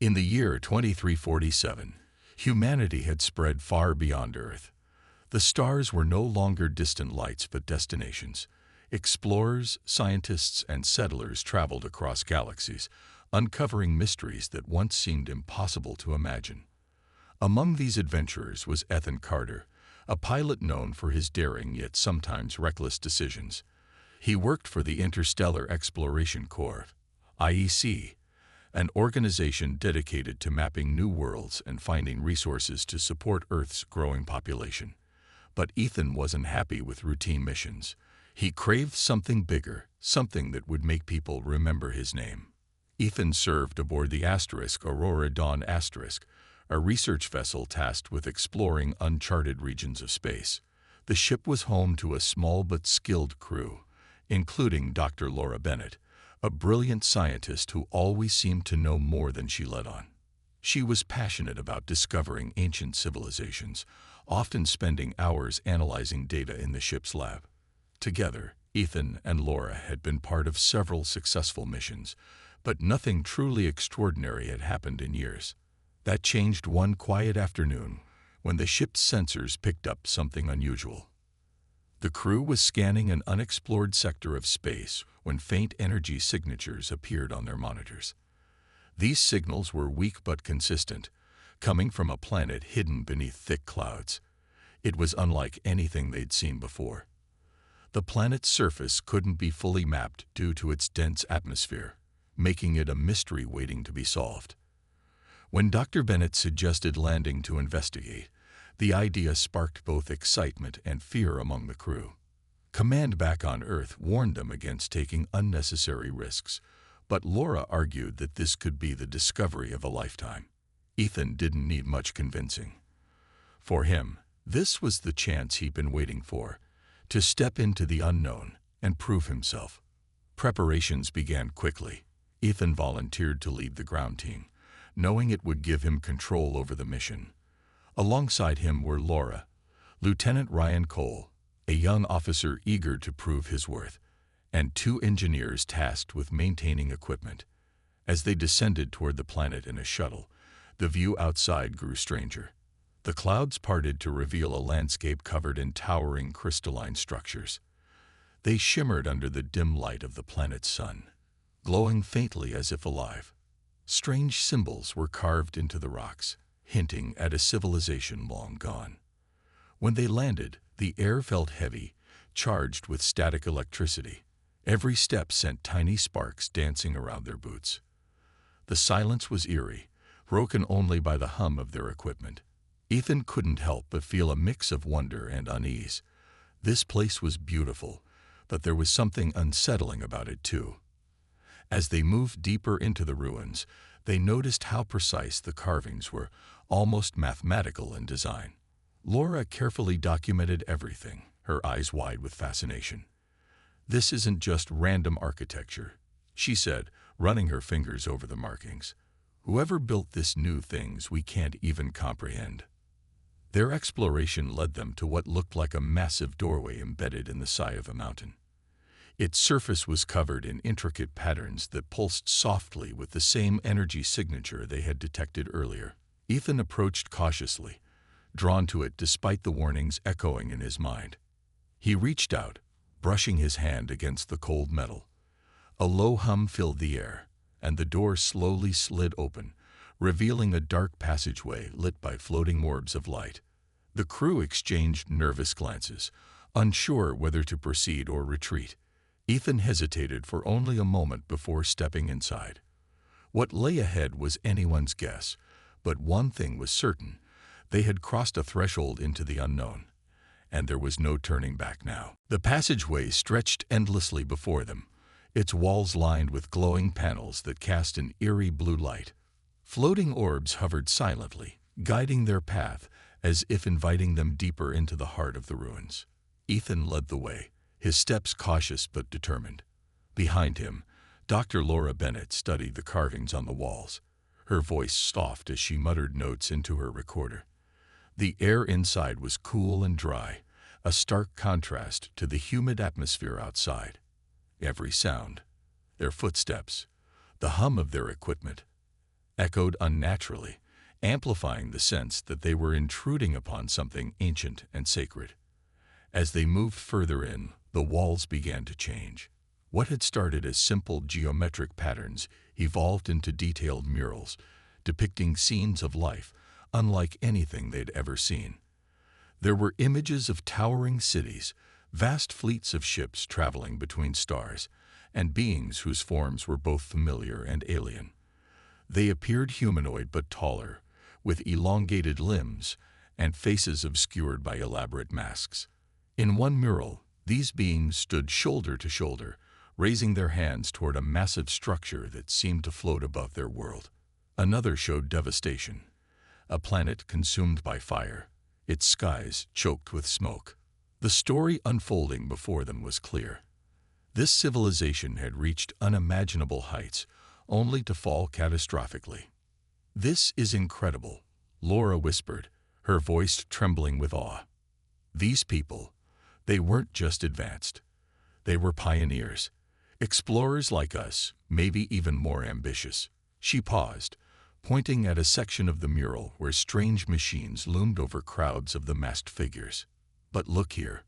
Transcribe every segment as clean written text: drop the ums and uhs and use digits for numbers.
In the year 2347, humanity had spread far beyond Earth. The stars were no longer distant lights but destinations. Explorers, scientists, and settlers traveled across galaxies, uncovering mysteries that once seemed impossible to imagine. Among these adventurers was Ethan Carter, a pilot known for his daring yet sometimes reckless decisions. He worked for the Interstellar Exploration Corps, IEC, an organization dedicated to mapping new worlds and finding resources to support Earth's growing population. But Ethan wasn't happy with routine missions. He craved something bigger, something that would make people remember his name. Ethan served aboard the Aurora Dawn Asterisk, a research vessel tasked with exploring uncharted regions of space. The ship was home to a small but skilled crew, including Dr. Laura Bennett, a brilliant scientist who always seemed to know more than she let on. She was passionate about discovering ancient civilizations, often spending hours analyzing data in the ship's lab. Together, Ethan and Laura had been part of several successful missions, but nothing truly extraordinary had happened in years. That changed one quiet afternoon when the ship's sensors picked up something unusual. The crew was scanning an unexplored sector of space when faint energy signatures appeared on their monitors. These signals were weak but consistent, coming from a planet hidden beneath thick clouds. It was unlike anything they'd seen before. The planet's surface couldn't be fully mapped due to its dense atmosphere, making it a mystery waiting to be solved. When Dr. Bennett suggested landing to investigate, the idea sparked both excitement and fear among the crew. Command back on Earth warned them against taking unnecessary risks, but Laura argued that this could be the discovery of a lifetime. Ethan didn't need much convincing. For him, this was the chance he'd been waiting for, to step into the unknown and prove himself. Preparations began quickly. Ethan volunteered to lead the ground team, knowing it would give him control over the mission. Alongside him were Laura, Lieutenant Ryan Cole, a young officer eager to prove his worth, and two engineers tasked with maintaining equipment. As they descended toward the planet in a shuttle, the view outside grew stranger. The clouds parted to reveal a landscape covered in towering crystalline structures. They shimmered under the dim light of the planet's sun, glowing faintly as if alive. Strange symbols were carved into the rocks, hinting at a civilization long gone. When they landed, the air felt heavy, charged with static electricity. Every step sent tiny sparks dancing around their boots. The silence was eerie, broken only by the hum of their equipment. Ethan couldn't help but feel a mix of wonder and unease. This place was beautiful, but there was something unsettling about it too. As they moved deeper into the ruins, they noticed how precise the carvings were, almost mathematical in design. Laura carefully documented everything, her eyes wide with fascination. "This isn't just random architecture," she said, running her fingers over the markings. "Whoever built this new things we can't even comprehend." Their exploration led them to what looked like a massive doorway embedded in the side of a mountain. Its surface was covered in intricate patterns that pulsed softly with the same energy signature they had detected earlier. Ethan approached cautiously, drawn to it despite the warnings echoing in his mind. He reached out, brushing his hand against the cold metal. A low hum filled the air, and the door slowly slid open, revealing a dark passageway lit by floating orbs of light. The crew exchanged nervous glances, unsure whether to proceed or retreat. Ethan hesitated for only a moment before stepping inside. What lay ahead was anyone's guess, but one thing was certain: they had crossed a threshold into the unknown, and there was no turning back now. The passageway stretched endlessly before them, its walls lined with glowing panels that cast an eerie blue light. Floating orbs hovered silently, guiding their path as if inviting them deeper into the heart of the ruins. Ethan led the way, his steps cautious but determined. Behind him, Dr. Laura Bennett studied the carvings on the walls, her voice soft as she muttered notes into her recorder. The air inside was cool and dry, a stark contrast to the humid atmosphere outside. Every sound, their footsteps, the hum of their equipment, echoed unnaturally, amplifying the sense that they were intruding upon something ancient and sacred. As they moved further in, the walls began to change. What had started as simple geometric patterns evolved into detailed murals, depicting scenes of life unlike anything they'd ever seen. There were images of towering cities, vast fleets of ships traveling between stars, and beings whose forms were both familiar and alien. They appeared humanoid but taller, with elongated limbs and faces obscured by elaborate masks. In one mural, these beings stood shoulder to shoulder, raising their hands toward a massive structure that seemed to float above their world. Another showed devastation, a planet consumed by fire, its skies choked with smoke. The story unfolding before them was clear. This civilization had reached unimaginable heights, only to fall catastrophically. "This is incredible," Laura whispered, her voice trembling with awe. These people, they weren't just advanced. They were pioneers, explorers like us, maybe even more ambitious. She paused, pointing at a section of the mural where strange machines loomed over crowds of the masked figures. "But look here.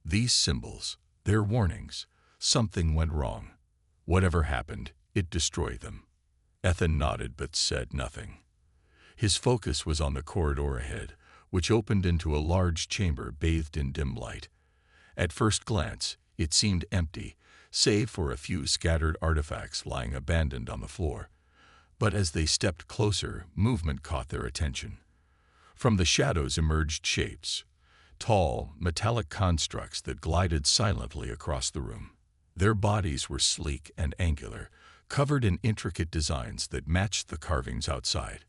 These symbols, they're warnings. Something went wrong. Whatever happened, it destroyed them." Ethan nodded but said nothing. His focus was on the corridor ahead, which opened into a large chamber bathed in dim light. At first glance, it seemed empty, save for a few scattered artifacts lying abandoned on the floor. But as they stepped closer, movement caught their attention. From the shadows emerged shapes, tall, metallic constructs that glided silently across the room. Their bodies were sleek and angular, covered in intricate designs that matched the carvings outside.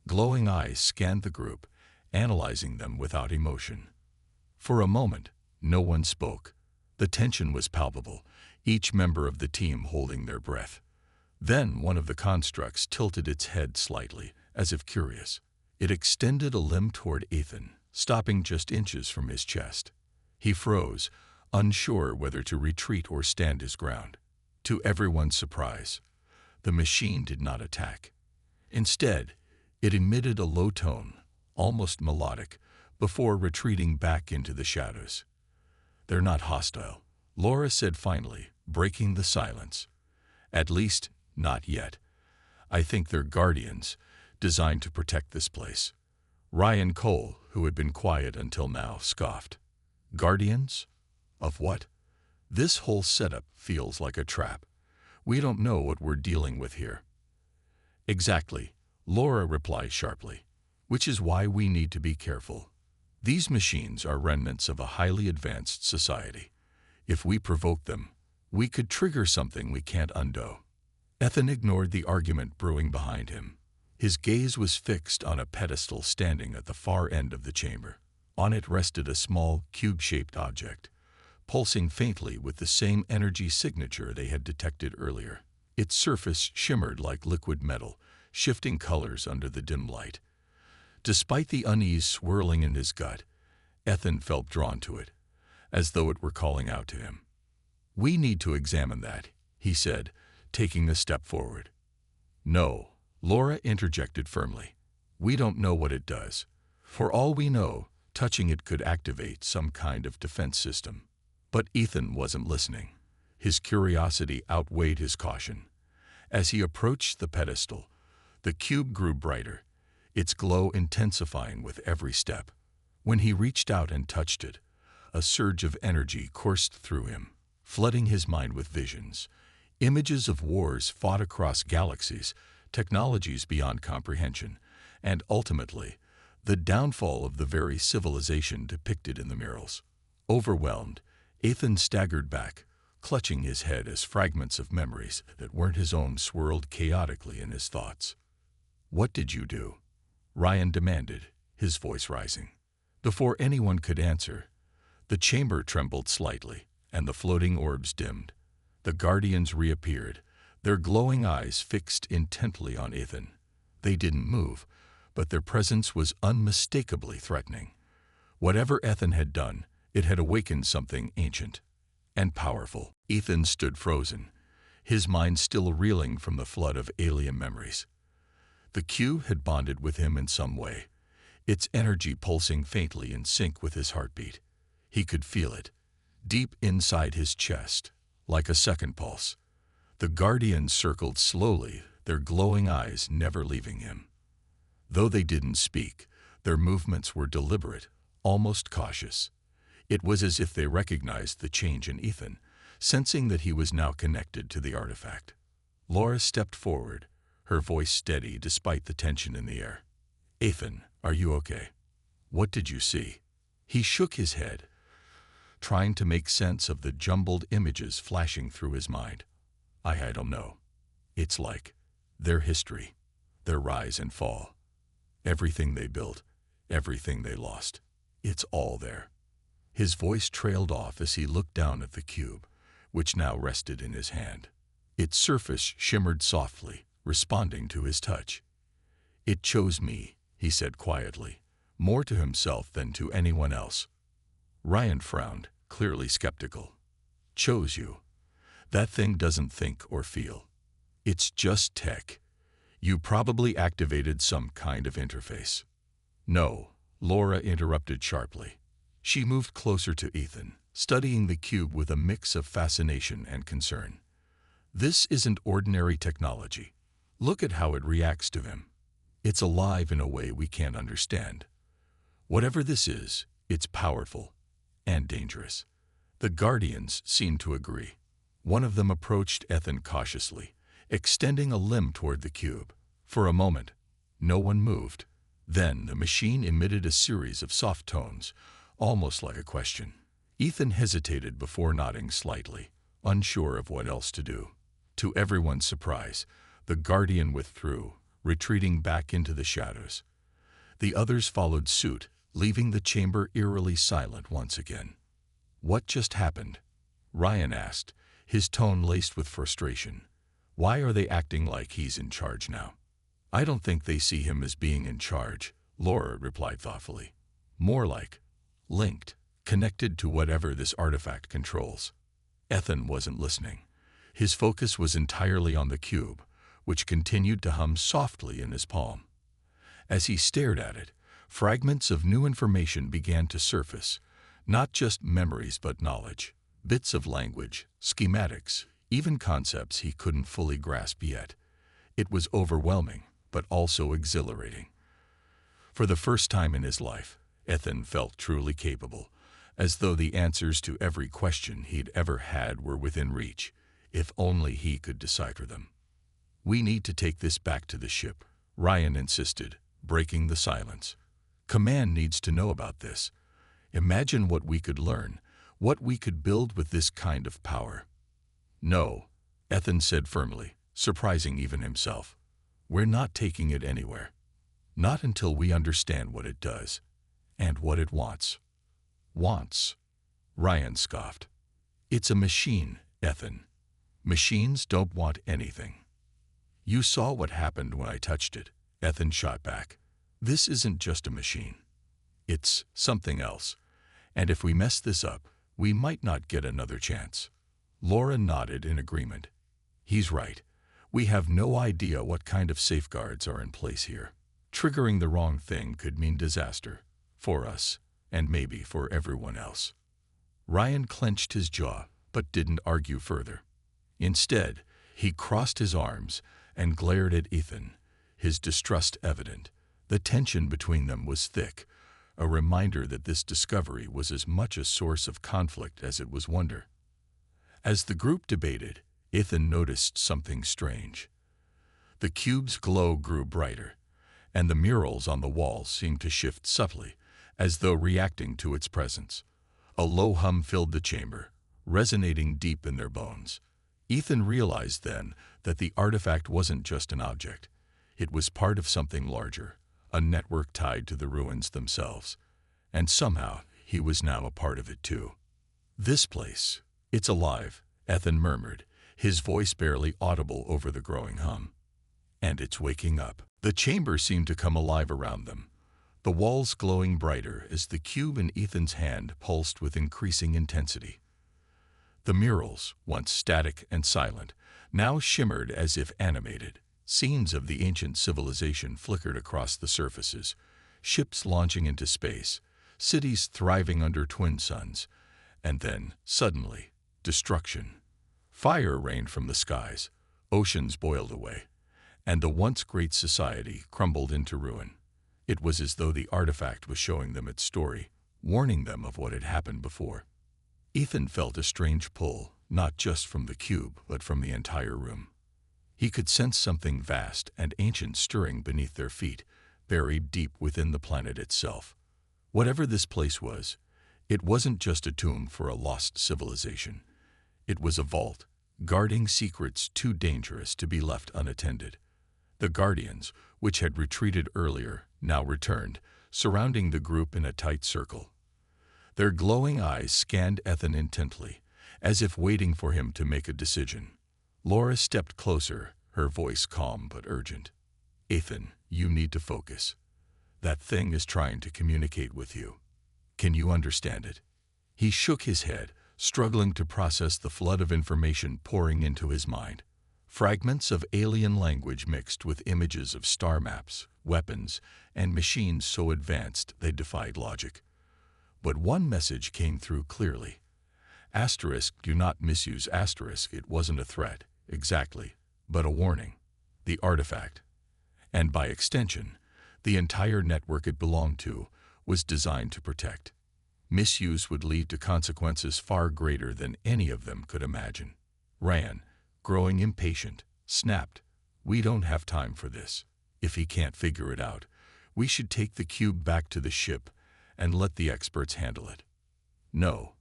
Glowing eyes scanned the group, analyzing them without emotion. For a moment, no one spoke. The tension was palpable, each member of the team holding their breath. Then one of the constructs tilted its head slightly, as if curious. It extended a limb toward Ethan, stopping just inches from his chest. He froze, unsure whether to retreat or stand his ground. To everyone's surprise, the machine did not attack. Instead, it emitted a low tone, almost melodic, before retreating back into the shadows. "They're not hostile," Laura said finally, breaking the silence. "At least, not yet. I think they're guardians, designed to protect this place." Ryan Cole, who had been quiet until now, scoffed. "Guardians? Of what? This whole setup feels like a trap. We don't know what we're dealing with here." "Exactly," Laura replied sharply, "which is why we need to be careful. These machines are remnants of a highly advanced society. If we provoke them, we could trigger something we can't undo." Ethan ignored the argument brewing behind him. His gaze was fixed on a pedestal standing at the far end of the chamber. On it rested a small, cube-shaped object, pulsing faintly with the same energy signature they had detected earlier. Its surface shimmered like liquid metal, shifting colors under the dim light. Despite the unease swirling in his gut, Ethan felt drawn to it, as though it were calling out to him. "We need to examine that," he said, taking a step forward. "No," Laura interjected firmly. "We don't know what it does. For all we know, touching it could activate some kind of defense system." But Ethan wasn't listening. His curiosity outweighed his caution. As he approached the pedestal, the cube grew brighter, its glow intensifying with every step. When he reached out and touched it, a surge of energy coursed through him, flooding his mind with visions. Images of wars fought across galaxies, technologies beyond comprehension, and ultimately, the downfall of the very civilization depicted in the murals. Overwhelmed, Ethan staggered back, clutching his head as fragments of memories that weren't his own swirled chaotically in his thoughts. "What did you do?" Ryan demanded, his voice rising. Before anyone could answer, the chamber trembled slightly, and the floating orbs dimmed. The guardians reappeared, their glowing eyes fixed intently on Ethan. They didn't move, but their presence was unmistakably threatening. Whatever Ethan had done, it had awakened something ancient and powerful. Ethan stood frozen, his mind still reeling from the flood of alien memories. The cube had bonded with him in some way, its energy pulsing faintly in sync with his heartbeat. He could feel it, deep inside his chest, like a second pulse. The guardians circled slowly, their glowing eyes never leaving him. Though they didn't speak, their movements were deliberate, almost cautious. It was as if they recognized the change in Ethan, sensing that he was now connected to the artifact. Laura stepped forward, her voice steady despite the tension in the air. "Ethan, are you okay? What did you see?" He shook his head, trying to make sense of the jumbled images flashing through his mind. I don't know. It's like their history, their rise and fall. Everything they built, everything they lost. It's all there." His voice trailed off as he looked down at the cube, which now rested in his hand. Its surface shimmered softly, responding to his touch. "It chose me," he said quietly, more to himself than to anyone else. Ryan frowned, clearly skeptical. "Chose you? That thing doesn't think or feel. It's just tech. You probably activated some kind of interface." "No," Laura interrupted sharply. She moved closer to Ethan, studying the cube with a mix of fascination and concern. "This isn't ordinary technology. Look at how it reacts to him. It's alive in a way we can't understand. Whatever this is, it's powerful and dangerous." The Guardians seemed to agree. One of them approached Ethan cautiously, extending a limb toward the cube. For a moment, no one moved. Then the machine emitted a series of soft tones, almost like a question. Ethan hesitated before nodding slightly, unsure of what else to do. To everyone's surprise, the Guardian withdrew, retreating back into the shadows. The others followed suit, leaving the chamber eerily silent once again. "What just happened?" Ryan asked, his tone laced with frustration. "Why are they acting like he's in charge now?" "I don't think they see him as being in charge," Laura replied thoughtfully. "More like linked, connected to whatever this artifact controls." Ethan wasn't listening. His focus was entirely on the cube, which continued to hum softly in his palm. As he stared at it, fragments of new information began to surface, not just memories but knowledge, bits of language, schematics, even concepts he couldn't fully grasp yet. It was overwhelming, but also exhilarating. For the first time in his life, Ethan felt truly capable, as though the answers to every question he'd ever had were within reach, if only he could decipher them. "We need to take this back to the ship," Ryan insisted, breaking the silence. "Command needs to know about this. Imagine what we could learn, what we could build with this kind of power." "No," Ethan said firmly, surprising even himself. "We're not taking it anywhere. Not until we understand what it does, and what it wants." "Wants?" Ryan scoffed. "It's a machine, Ethan. Machines don't want anything." "You saw what happened when I touched it," Ethan shot back. "This isn't just a machine. It's something else. And if we mess this up, we might not get another chance." Laura nodded in agreement. "He's right. We have no idea what kind of safeguards are in place here. Triggering the wrong thing could mean disaster, for us, and maybe for everyone else." Ryan clenched his jaw, but didn't argue further. Instead, he crossed his arms and glared at Ethan, his distrust evident. The tension between them was thick, a reminder that this discovery was as much a source of conflict as it was wonder. As the group debated, Ethan noticed something strange. The cube's glow grew brighter, and the murals on the walls seemed to shift subtly, as though reacting to its presence. A low hum filled the chamber, resonating deep in their bones. Ethan realized then that the artifact wasn't just an object. It was part of something larger, a network tied to the ruins themselves. And somehow, he was now a part of it too. "This place, it's alive," Ethan murmured, his voice barely audible over the growing hum. "And it's waking up." The chamber seemed to come alive around them, the walls glowing brighter as the cube in Ethan's hand pulsed with increasing intensity. The murals, once static and silent, now shimmered as if animated, Scenes of the ancient civilization flickered across the surfaces, ships launching into space, cities thriving under twin suns, and then, suddenly, destruction. Fire rained from the skies, oceans boiled away, and the once great society crumbled into ruin. It was as though the artifact was showing them its story, warning them of what had happened before. Ethan felt a strange pull, not just from the cube, but from the entire room. He could sense something vast and ancient stirring beneath their feet, buried deep within the planet itself. Whatever this place was, it wasn't just a tomb for a lost civilization. It was a vault, guarding secrets too dangerous to be left unattended. The Guardians, which had retreated earlier, now returned, surrounding the group in a tight circle. Their glowing eyes scanned Ethan intently, as if waiting for him to make a decision. Laura stepped closer, her voice calm but urgent. "Ethan, you need to focus. That thing is trying to communicate with you. Can you understand it?" He shook his head, struggling to process the flood of information pouring into his mind. Fragments of alien language mixed with images of star maps, weapons, and machines so advanced they defied logic. But one message came through clearly. Asterisk, do not misuse asterisk. It wasn't a threat, exactly, but a warning. The artifact, and by extension, the entire network it belonged to, was designed to protect. Misuse would lead to consequences far greater than any of them could imagine. Ryan, growing impatient, snapped, "We don't have time for this. If he can't figure it out, we should take the cube back to the ship and let the experts handle it." "No,"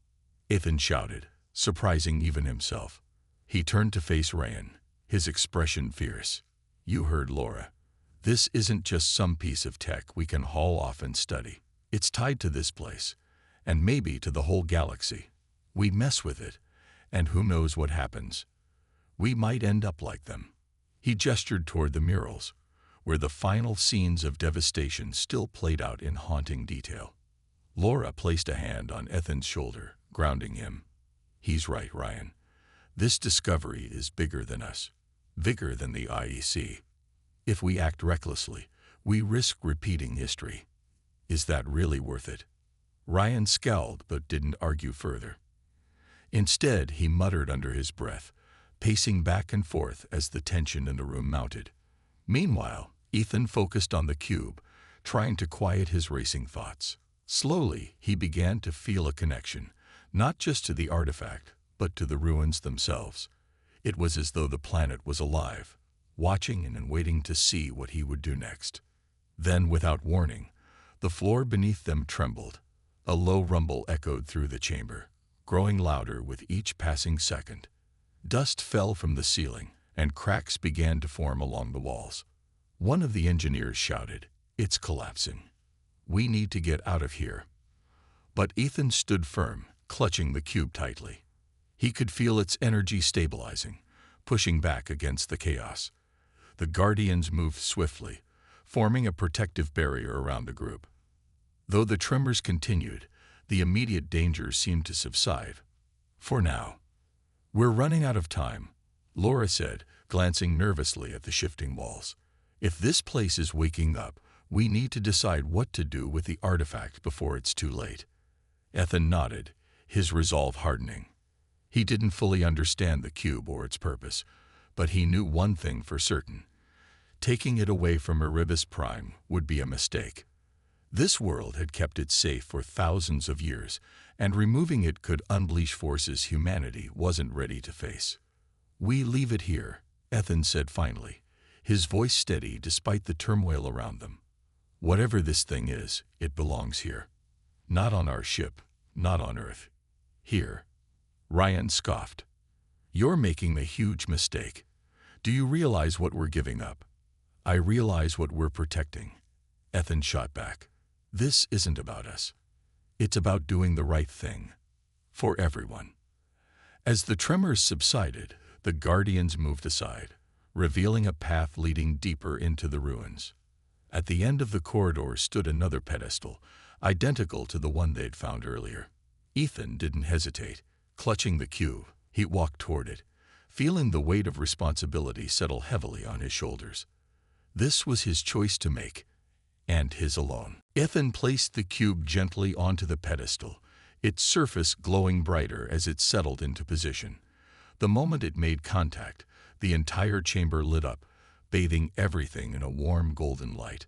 Ethan shouted, surprising even himself. He turned to face Ryan, his expression fierce. "You heard Laura. This isn't just some piece of tech we can haul off and study. It's tied to this place, and maybe to the whole galaxy. We mess with it, and who knows what happens. We might end up like them." He gestured toward the murals, where the final scenes of devastation still played out in haunting detail. Laura placed a hand on Ethan's shoulder, grounding him. "He's right, Ryan. This discovery is bigger than us, bigger than the IEC. If we act recklessly, we risk repeating history. Is that really worth it?" Ryan scowled but didn't argue further. Instead, he muttered under his breath, pacing back and forth as the tension in the room mounted. Meanwhile, Ethan focused on the cube, trying to quiet his racing thoughts. Slowly, he began to feel a connection, not just to the artifact, but to the ruins themselves. It was as though the planet was alive, watching and waiting to see what he would do next. Then, without warning, the floor beneath them trembled. A low rumble echoed through the chamber, growing louder with each passing second. Dust fell from the ceiling, and cracks began to form along the walls. One of the engineers shouted, "It's collapsing. We need to get out of here." But Ethan stood firm, clutching the cube tightly. He could feel its energy stabilizing, pushing back against the chaos. The Guardians moved swiftly, forming a protective barrier around the group. Though the tremors continued, the immediate dangers seemed to subside. For now. "We're running out of time," Laura said, glancing nervously at the shifting walls. "If this place is waking up, we need to decide what to do with the artifact before it's too late." Ethan nodded, his resolve hardening. He didn't fully understand the cube or its purpose, but he knew one thing for certain. Taking it away from Erebus Prime would be a mistake. This world had kept it safe for thousands of years, and removing it could unleash forces humanity wasn't ready to face. "We leave it here," Ethan said finally, his voice steady despite the turmoil around them. "Whatever this thing is, it belongs here. Not on our ship, not on Earth. Here." Ryan scoffed. "You're making a huge mistake. Do you realize what we're giving up?" "I realize what we're protecting," Ethan shot back. "This isn't about us. It's about doing the right thing. For everyone." As the tremors subsided, the Guardians moved aside, revealing a path leading deeper into the ruins. At the end of the corridor stood another pedestal, identical to the one they'd found earlier. Ethan didn't hesitate. Clutching the cube, he walked toward it, feeling the weight of responsibility settle heavily on his shoulders. This was his choice to make, and his alone. Ethan placed the cube gently onto the pedestal, its surface glowing brighter as it settled into position. The moment it made contact, the entire chamber lit up, bathing everything in a warm golden light.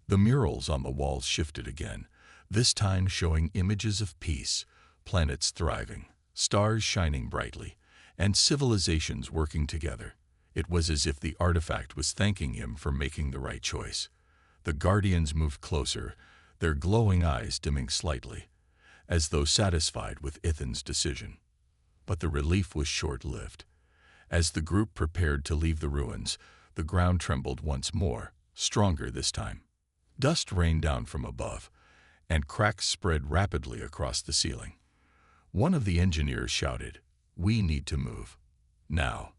The murals on the walls shifted again, this time showing images of peace, planets thriving, stars shining brightly, and civilizations working together. It was as if the artifact was thanking him for making the right choice. The Guardians moved closer, their glowing eyes dimming slightly, as though satisfied with Ethan's decision. But the relief was short-lived. As the group prepared to leave the ruins, the ground trembled once more, stronger this time. Dust rained down from above, and cracks spread rapidly across the ceiling. One of the engineers shouted, "We need to move. Now."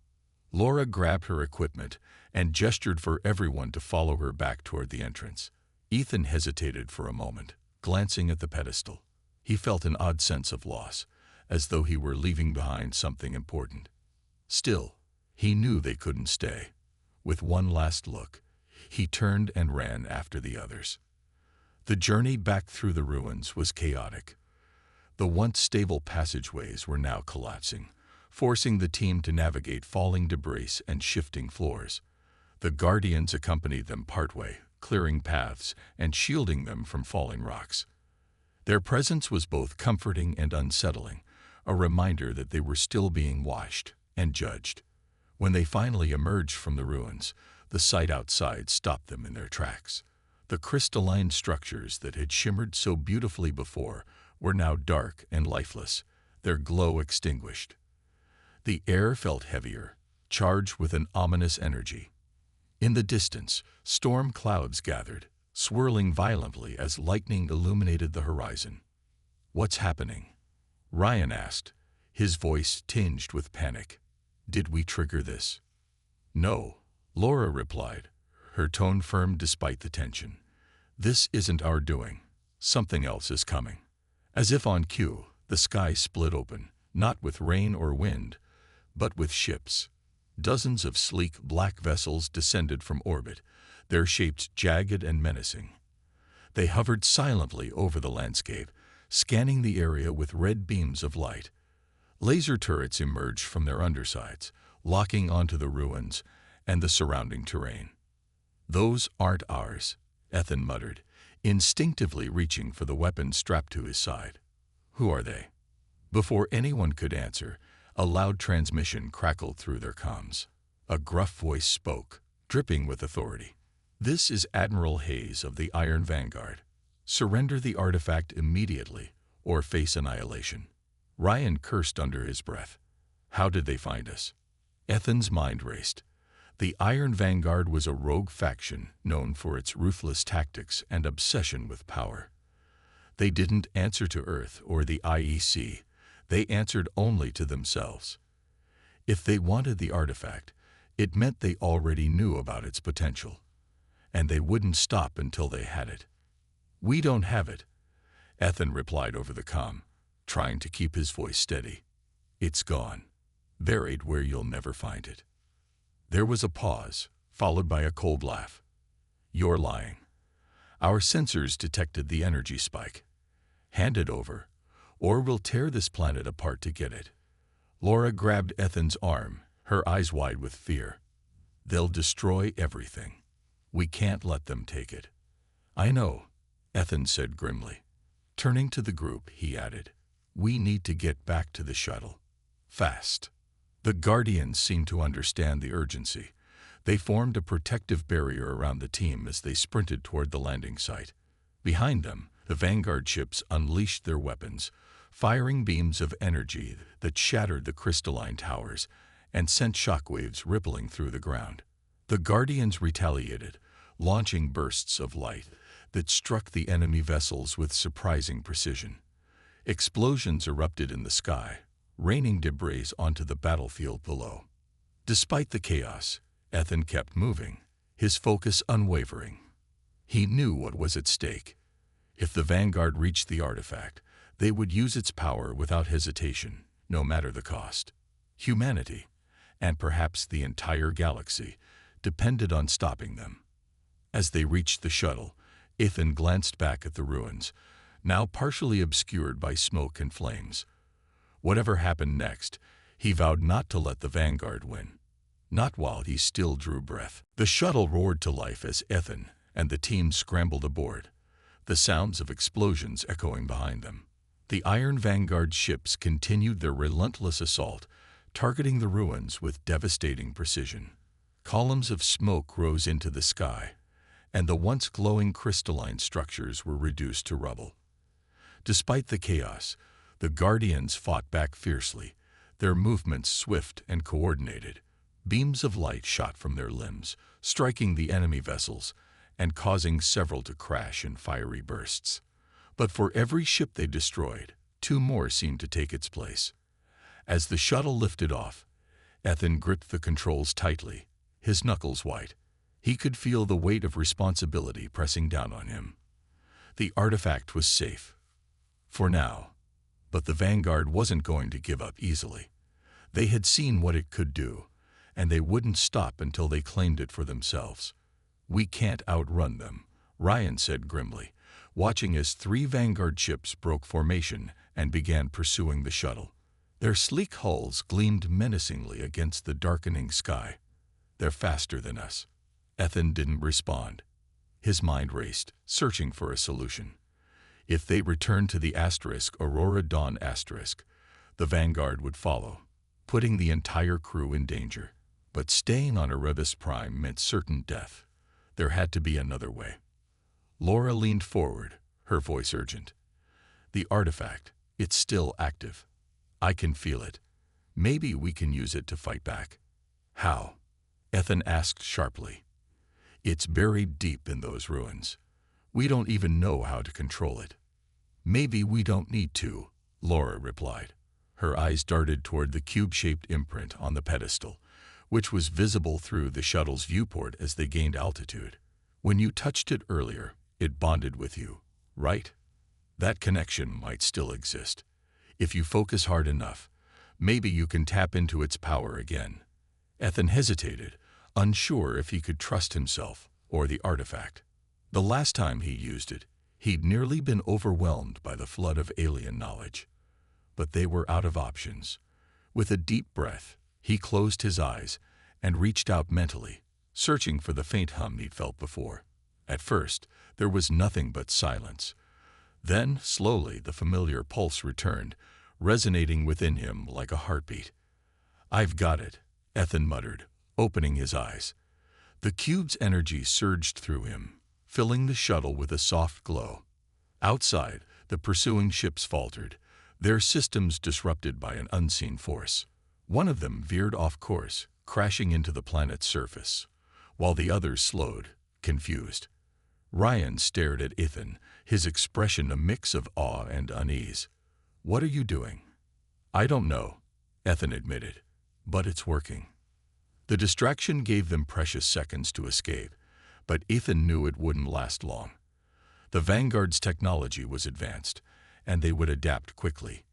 Laura grabbed her equipment and gestured for everyone to follow her back toward the entrance. Ethan hesitated for a moment, glancing at the pedestal. He felt an odd sense of loss, as though he were leaving behind something important. Still, he knew they couldn't stay. With one last look, he turned and ran after the others. The journey back through the ruins was chaotic. The once stable passageways were now collapsing, forcing the team to navigate falling debris and shifting floors. The Guardians accompanied them partway, clearing paths and shielding them from falling rocks. Their presence was both comforting and unsettling, a reminder that they were still being watched and judged. When they finally emerged from the ruins, the sight outside stopped them in their tracks. The crystalline structures that had shimmered so beautifully before were now dark and lifeless, their glow extinguished. The air felt heavier, charged with an ominous energy. In the distance, storm clouds gathered, swirling violently as lightning illuminated the horizon. "What's happening?" Ryan asked, his voice tinged with panic. "Did we trigger this?" "No," Laura replied, her tone firm despite the tension. "This isn't our doing. Something else is coming." As if on cue, the sky split open, not with rain or wind, but with ships. Dozens of sleek black vessels descended from orbit, their shapes jagged and menacing. They hovered silently over the landscape, scanning the area with red beams of light. Laser turrets emerged from their undersides, locking onto the ruins and the surrounding terrain. "Those aren't ours," Ethan muttered, instinctively reaching for the weapon strapped to his side. "Who are they?" Before anyone could answer, a loud transmission crackled through their comms. A gruff voice spoke, dripping with authority. "This is Admiral Hayes of the Iron Vanguard. Surrender the artifact immediately, or face annihilation." Ryan cursed under his breath. How did they find us? Ethan's mind raced. The Iron Vanguard was a rogue faction known for its ruthless tactics and obsession with power. They didn't answer to Earth or the IEC. They answered only to themselves. If they wanted the artifact, it meant they already knew about its potential, and they wouldn't stop until they had it. "We don't have it," Ethan replied over the comm, trying to keep his voice steady. "It's gone, buried where you'll never find it." There was a pause, followed by a cold laugh. "You're lying. Our sensors detected the energy spike. Hand it over, or we'll tear this planet apart to get it." Laura grabbed Ethan's arm, her eyes wide with fear. "They'll destroy everything. We can't let them take it." "I know," Ethan said grimly. Turning to the group, he added, "We need to get back to the shuttle. Fast." The Guardians seemed to understand the urgency. They formed a protective barrier around the team as they sprinted toward the landing site. Behind them, the Vanguard ships unleashed their weapons, firing beams of energy that shattered the crystalline towers and sent shockwaves rippling through the ground. The Guardians retaliated, launching bursts of light that struck the enemy vessels with surprising precision. Explosions erupted in the sky, raining debris onto the battlefield below. Despite the chaos, Ethan kept moving, his focus unwavering. He knew what was at stake. If the Vanguard reached the artifact, they would use its power without hesitation, no matter the cost. Humanity, and perhaps the entire galaxy, depended on stopping them. As they reached the shuttle, Ethan glanced back at the ruins, now partially obscured by smoke and flames. Whatever happened next, he vowed not to let the Vanguard win. Not while he still drew breath. The shuttle roared to life as Ethan and the team scrambled aboard, the sounds of explosions echoing behind them. The Iron Vanguard ships continued their relentless assault, targeting the ruins with devastating precision. Columns of smoke rose into the sky, and the once glowing crystalline structures were reduced to rubble. Despite the chaos, the Guardians fought back fiercely, their movements swift and coordinated. Beams of light shot from their limbs, striking the enemy vessels and causing several to crash in fiery bursts. But for every ship they destroyed, two more seemed to take its place. As the shuttle lifted off, Ethan gripped the controls tightly, his knuckles white. He could feel the weight of responsibility pressing down on him. The artifact was safe. For now. But the Vanguard wasn't going to give up easily. They had seen what it could do, and they wouldn't stop until they claimed it for themselves. "We can't outrun them," Ryan said grimly, watching as 3 Vanguard ships broke formation and began pursuing the shuttle. Their sleek hulls gleamed menacingly against the darkening sky. "They're faster than us." Ethan didn't respond. His mind raced, searching for a solution. If they returned to the Aurora Dawn the Vanguard would follow, putting the entire crew in danger. But staying on Erebus Prime meant certain death. There had to be another way. Laura leaned forward, her voice urgent. "The artifact, it's still active. I can feel it. Maybe we can use it to fight back." "How?" Ethan asked sharply. "It's buried deep in those ruins. We don't even know how to control it." "Maybe we don't need to," Laura replied. Her eyes darted toward the cube-shaped imprint on the pedestal, which was visible through the shuttle's viewport as they gained altitude. "When you touched it earlier, it bonded with you, right? That connection might still exist. If you focus hard enough, maybe you can tap into its power again." Ethan hesitated, unsure if he could trust himself or the artifact. The last time he used it, he'd nearly been overwhelmed by the flood of alien knowledge. But they were out of options. With a deep breath, he closed his eyes and reached out mentally, searching for the faint hum he'd felt before. At first, there was nothing but silence. Then, slowly, the familiar pulse returned, resonating within him like a heartbeat. "I've got it," Ethan muttered, opening his eyes. The cube's energy surged through him, filling the shuttle with a soft glow. Outside, the pursuing ships faltered, their systems disrupted by an unseen force. One of them veered off course, crashing into the planet's surface, while the others slowed, confused. Ryan stared at Ethan, his expression a mix of awe and unease. "What are you doing?" "I don't know," Ethan admitted, "but it's working." The distraction gave them precious seconds to escape, but Ethan knew it wouldn't last long. The Vanguard's technology was advanced, and they would adapt quickly.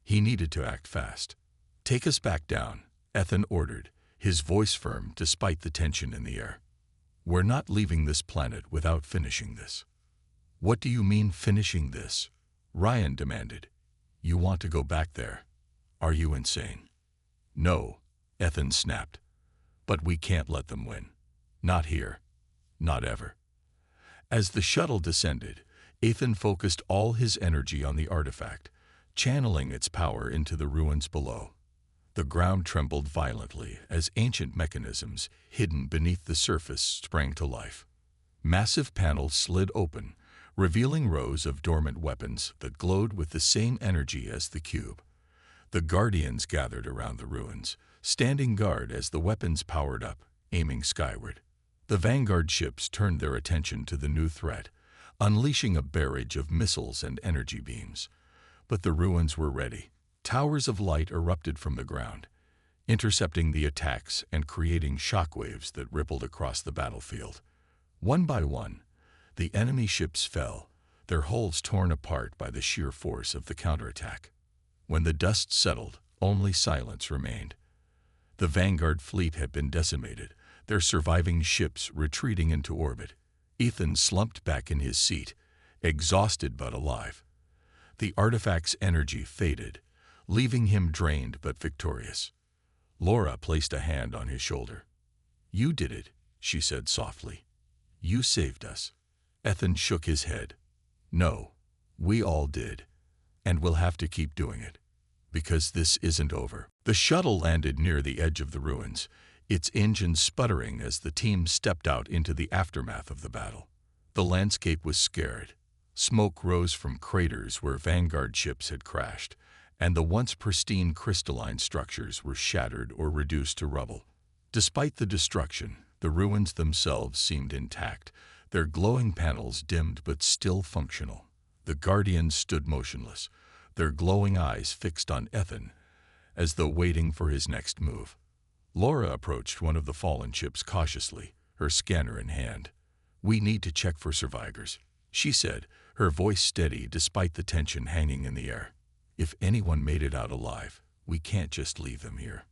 He needed to act fast. "Take us back down," Ethan ordered, his voice firm despite the tension in the air. "We're not leaving this planet without finishing this." "What do you mean, finishing this?" Ryan demanded. "You want to go back there? Are you insane?" "No," Ethan snapped. "But we can't let them win. Not here. Not ever." As the shuttle descended, Ethan focused all his energy on the artifact, channeling its power into the ruins below. The ground trembled violently as ancient mechanisms hidden beneath the surface sprang to life. Massive panels slid open, revealing rows of dormant weapons that glowed with the same energy as the cube. The Guardians gathered around the ruins, standing guard as the weapons powered up, aiming skyward. The Vanguard ships turned their attention to the new threat, unleashing a barrage of missiles and energy beams. But the ruins were ready. Towers of light erupted from the ground, intercepting the attacks and creating shockwaves that rippled across the battlefield. One by one, the enemy ships fell, their hulls torn apart by the sheer force of the counterattack. When the dust settled, only silence remained. The Vanguard fleet had been decimated, their surviving ships retreating into orbit. Ethan slumped back in his seat, exhausted but alive. The artifact's energy faded, leaving him drained but victorious. Laura placed a hand on his shoulder. "You did it," she said softly. "You saved us." Ethan shook his head. "No, we all did. And we'll have to keep doing it. Because this isn't over." The shuttle landed near the edge of the ruins, its engine sputtering as the team stepped out into the aftermath of the battle. The landscape was scared. Smoke rose from craters where Vanguard ships had crashed, and the once pristine crystalline structures were shattered or reduced to rubble. Despite the destruction, the ruins themselves seemed intact, their glowing panels dimmed but still functional. The Guardians stood motionless, their glowing eyes fixed on Ethan, as though waiting for his next move. Laura approached one of the fallen ships cautiously, her scanner in hand. "We need to check for survivors," she said, her voice steady despite the tension hanging in the air. "If anyone made it out alive, we can't just leave them here."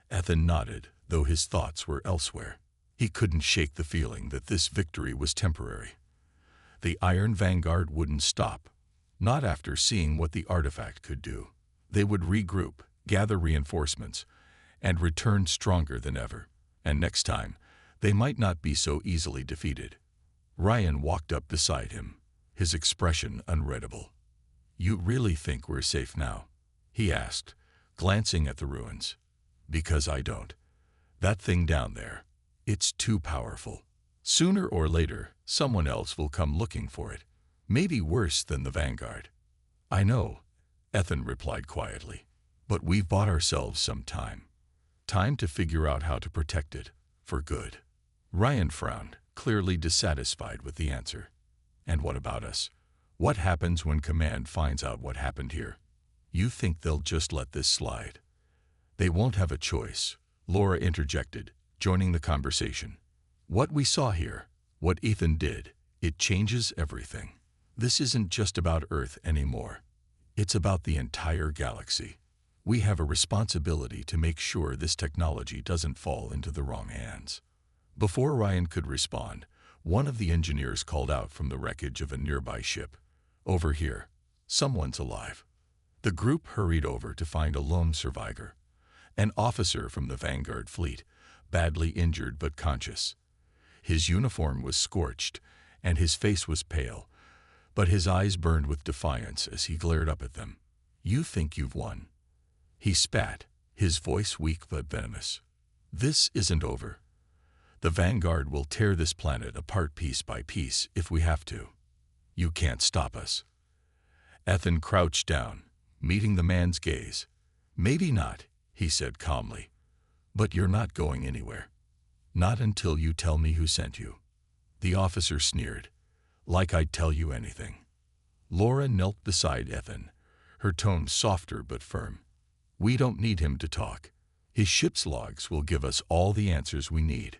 Ethan nodded, though his thoughts were elsewhere. He couldn't shake the feeling that this victory was temporary. The Iron Vanguard wouldn't stop, not after seeing what the artifact could do. They would regroup, gather reinforcements, and return stronger than ever. And next time, they might not be so easily defeated. Ryan walked up beside him, his expression unreadable. "You really think we're safe now?" he asked, glancing at the ruins. "Because I don't. That thing down there, it's too powerful. Sooner or later, someone else will come looking for it. Maybe worse than the Vanguard." "I know," Ethan replied quietly. "But we've bought ourselves some time. Time to figure out how to protect it, for good." Ryan frowned, clearly dissatisfied with the answer. "And what about us? What happens when Command finds out what happened here? You think they'll just let this slide?" "They won't have a choice," Laura interjected, joining the conversation. "What we saw here, what Ethan did, it changes everything. This isn't just about Earth anymore. It's about the entire galaxy. We have a responsibility to make sure this technology doesn't fall into the wrong hands." Before Ryan could respond, one of the engineers called out from the wreckage of a nearby ship. "Over here. Someone's alive." The group hurried over to find a lone survivor, an officer from the Vanguard fleet, badly injured but conscious. His uniform was scorched, and his face was pale, but his eyes burned with defiance as he glared up at them. "You think you've won?" He spat, his voice weak but venomous. "This isn't over. The Vanguard will tear this planet apart piece by piece if we have to. You can't stop us." Ethan crouched down, meeting the man's gaze. "Maybe not," he said calmly. "But you're not going anywhere. Not until you tell me who sent you." The officer sneered. "Like I'd tell you anything." Laura knelt beside Ethan, her tone softer but firm. "We don't need him to talk. His ship's logs will give us all the answers we need."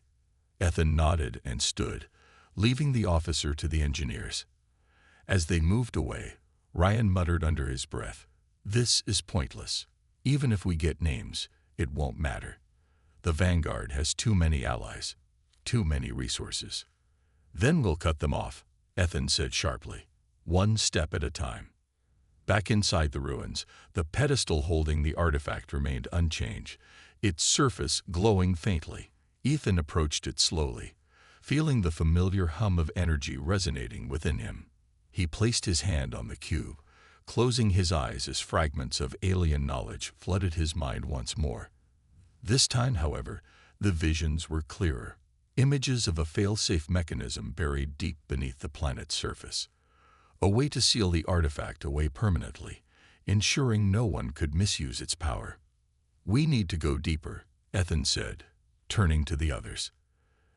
Ethan nodded and stood, leaving the officer to the engineers. As they moved away, Ryan muttered under his breath, "This is pointless. Even if we get names, it won't matter. The Vanguard has too many allies, too many resources." "Then we'll cut them off," Ethan said sharply, "one step at a time." Back inside the ruins, the pedestal holding the artifact remained unchanged, its surface glowing faintly. Ethan approached it slowly, feeling the familiar hum of energy resonating within him. He placed his hand on the cube, closing his eyes as fragments of alien knowledge flooded his mind once more. This time, however, the visions were clearer, images of a fail-safe mechanism buried deep beneath the planet's surface, a way to seal the artifact away permanently, ensuring no one could misuse its power. "We need to go deeper," Ethan said, turning to the others.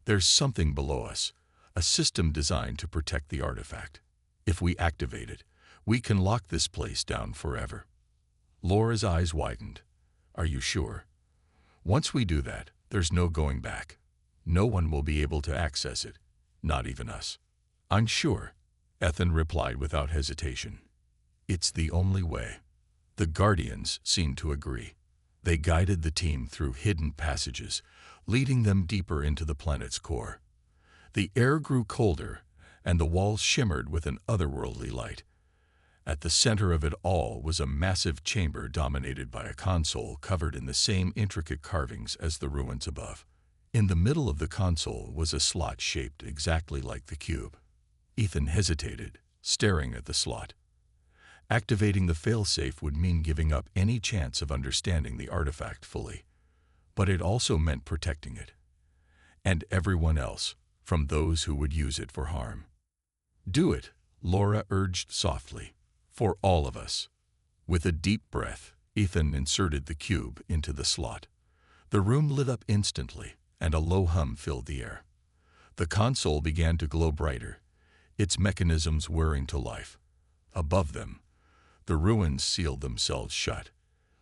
"There's something below us, a system designed to protect the artifact. If we activate it, we can lock this place down forever." Laura's eyes widened. "Are you sure?" "Once we do that, there's no going back. No one will be able to access it, not even us." "I'm sure," Ethan replied without hesitation. "It's the only way." The Guardians seemed to agree. They guided the team through hidden passages, leading them deeper into the planet's core. The air grew colder, and the walls shimmered with an otherworldly light. At the center of it all was a massive chamber dominated by a console covered in the same intricate carvings as the ruins above. In the middle of the console was a slot shaped exactly like the cube. Ethan hesitated, staring at the slot. Activating the failsafe would mean giving up any chance of understanding the artifact fully, but it also meant protecting it, and everyone else, from those who would use it for harm. "Do it," Laura urged softly, "for all of us." With a deep breath, Ethan inserted the cube into the slot. The room lit up instantly, and a low hum filled the air. The console began to glow brighter, its mechanisms whirring to life. Above them, the ruins sealed themselves shut,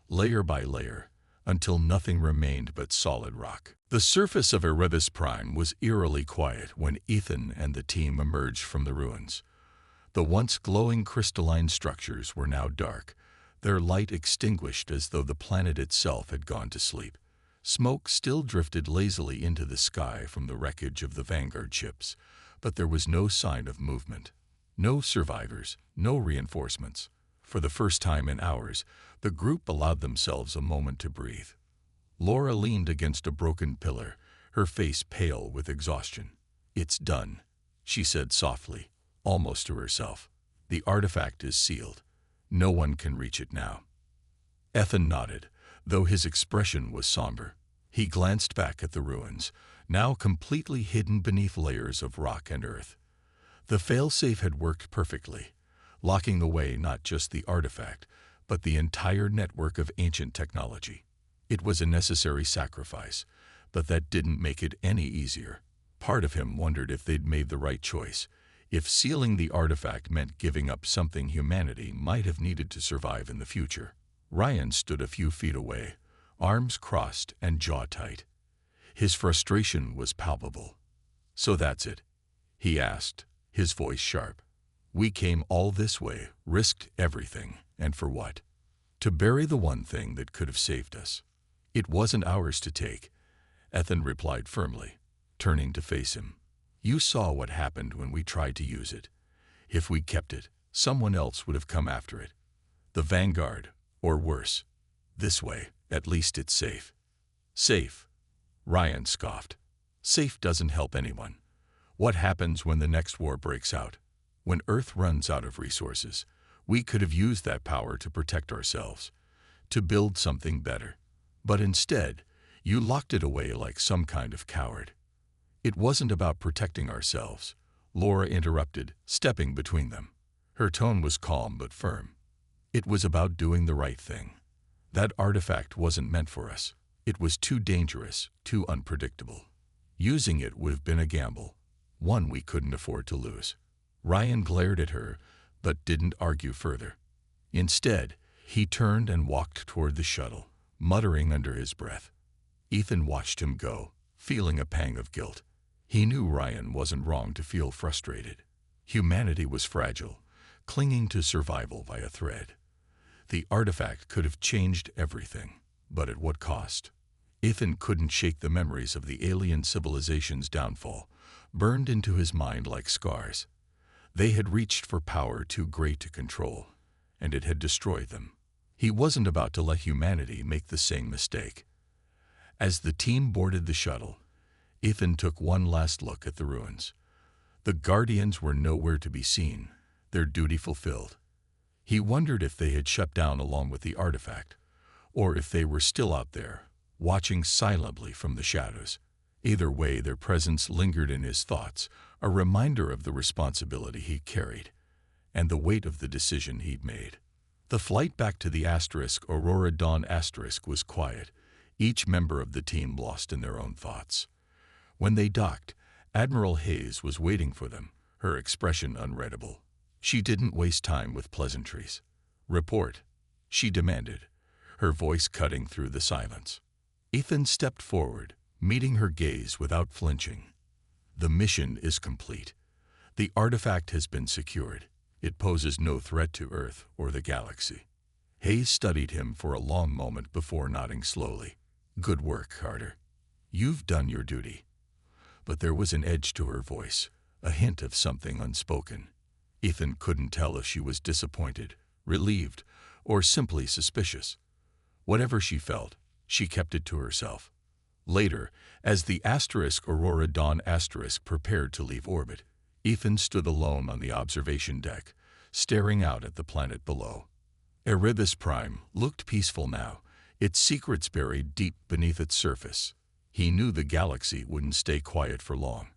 layer by layer, until nothing remained but solid rock. The surface of Erebus Prime was eerily quiet when Ethan and the team emerged from the ruins. The once glowing crystalline structures were now dark, their light extinguished as though the planet itself had gone to sleep. Smoke still drifted lazily into the sky from the wreckage of the Vanguard ships, but there was no sign of movement. No survivors, no reinforcements. For the first time in hours, the group allowed themselves a moment to breathe. Laura leaned against a broken pillar, her face pale with exhaustion. "It's done," she said softly, almost to herself. "The artifact is sealed. No one can reach it now." Ethan nodded, though his expression was somber. He glanced back at the ruins, now completely hidden beneath layers of rock and earth. The failsafe had worked perfectly, locking away not just the artifact, but the entire network of ancient technology. It was a necessary sacrifice, but that didn't make it any easier. Part of him wondered if they'd made the right choice, if sealing the artifact meant giving up something humanity might have needed to survive in the future. Ryan stood a few feet away, arms crossed and jaw tight. His frustration was palpable. "So that's it?" he asked, his voice sharp. "We came all this way, risked everything, and for what? To bury the one thing that could have saved us." "It wasn't ours to take," Ethan replied firmly, turning to face him. "You saw what happened when we tried to use it. If we kept it, someone else would have come after it. The Vanguard, or worse. This way, at least it's safe." "Safe?" Ryan scoffed. "Safe doesn't help anyone. What happens when the next war breaks out? When Earth runs out of resources, we could have used that power to protect ourselves, to build something better. But instead, you locked it away like some kind of coward." "It wasn't about protecting ourselves," Laura interrupted, stepping between them. Her tone was calm but firm. "It was about doing the right thing. That artifact wasn't meant for us. It was too dangerous, too unpredictable. Using it would have been a gamble, one we couldn't afford to lose." Ryan glared at her, but didn't argue further. Instead, he turned and walked toward the shuttle, muttering under his breath. Ethan watched him go, feeling a pang of guilt. He knew Ryan wasn't wrong to feel frustrated. Humanity was fragile, clinging to survival by a thread. The artifact could have changed everything, but at what cost? Ethan couldn't shake the memories of the alien civilization's downfall, burned into his mind like scars. They had reached for power too great to control, and it had destroyed them. He wasn't about to let humanity make the same mistake. As the team boarded the shuttle, Ethan took one last look at the ruins. The Guardians were nowhere to be seen, their duty fulfilled. He wondered if they had shut down along with the artifact, or if they were still out there, watching silently from the shadows. Either way, their presence lingered in his thoughts, a reminder of the responsibility he carried, and the weight of the decision he'd made. The flight back to the Aurora Dawn was quiet, each member of the team lost in their own thoughts. When they docked, Admiral Hayes was waiting for them, her expression unreadable. She didn't waste time with pleasantries. "Report," she demanded, her voice cutting through the silence. Ethan stepped forward, meeting her gaze without flinching. "The mission is complete. The artifact has been secured. It poses no threat to Earth or the galaxy." Hayes studied him for a long moment before nodding slowly. "Good work, Carter. You've done your duty." But there was an edge to her voice, a hint of something unspoken. Ethan couldn't tell if she was disappointed, relieved, or simply suspicious. Whatever she felt, she kept it to herself. Later, as the Aurora Dawn prepared to leave orbit, Ethan stood alone on the observation deck, staring out at the planet below. Erebus Prime looked peaceful now, its secrets buried deep beneath its surface. He knew the galaxy wouldn't stay quiet for long.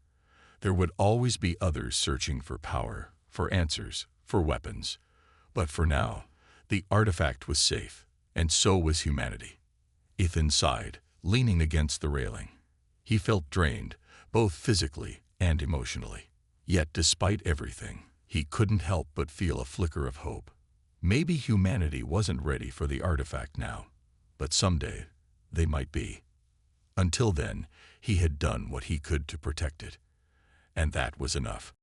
There would always be others searching for power, for answers, for weapons. But for now, the artifact was safe, and so was humanity. Ethan sighed, leaning against the railing. He felt drained, both physically and emotionally. Yet despite everything, he couldn't help but feel a flicker of hope. Maybe humanity wasn't ready for the artifact now, but someday they might be. Until then, he had done what he could to protect it, and that was enough.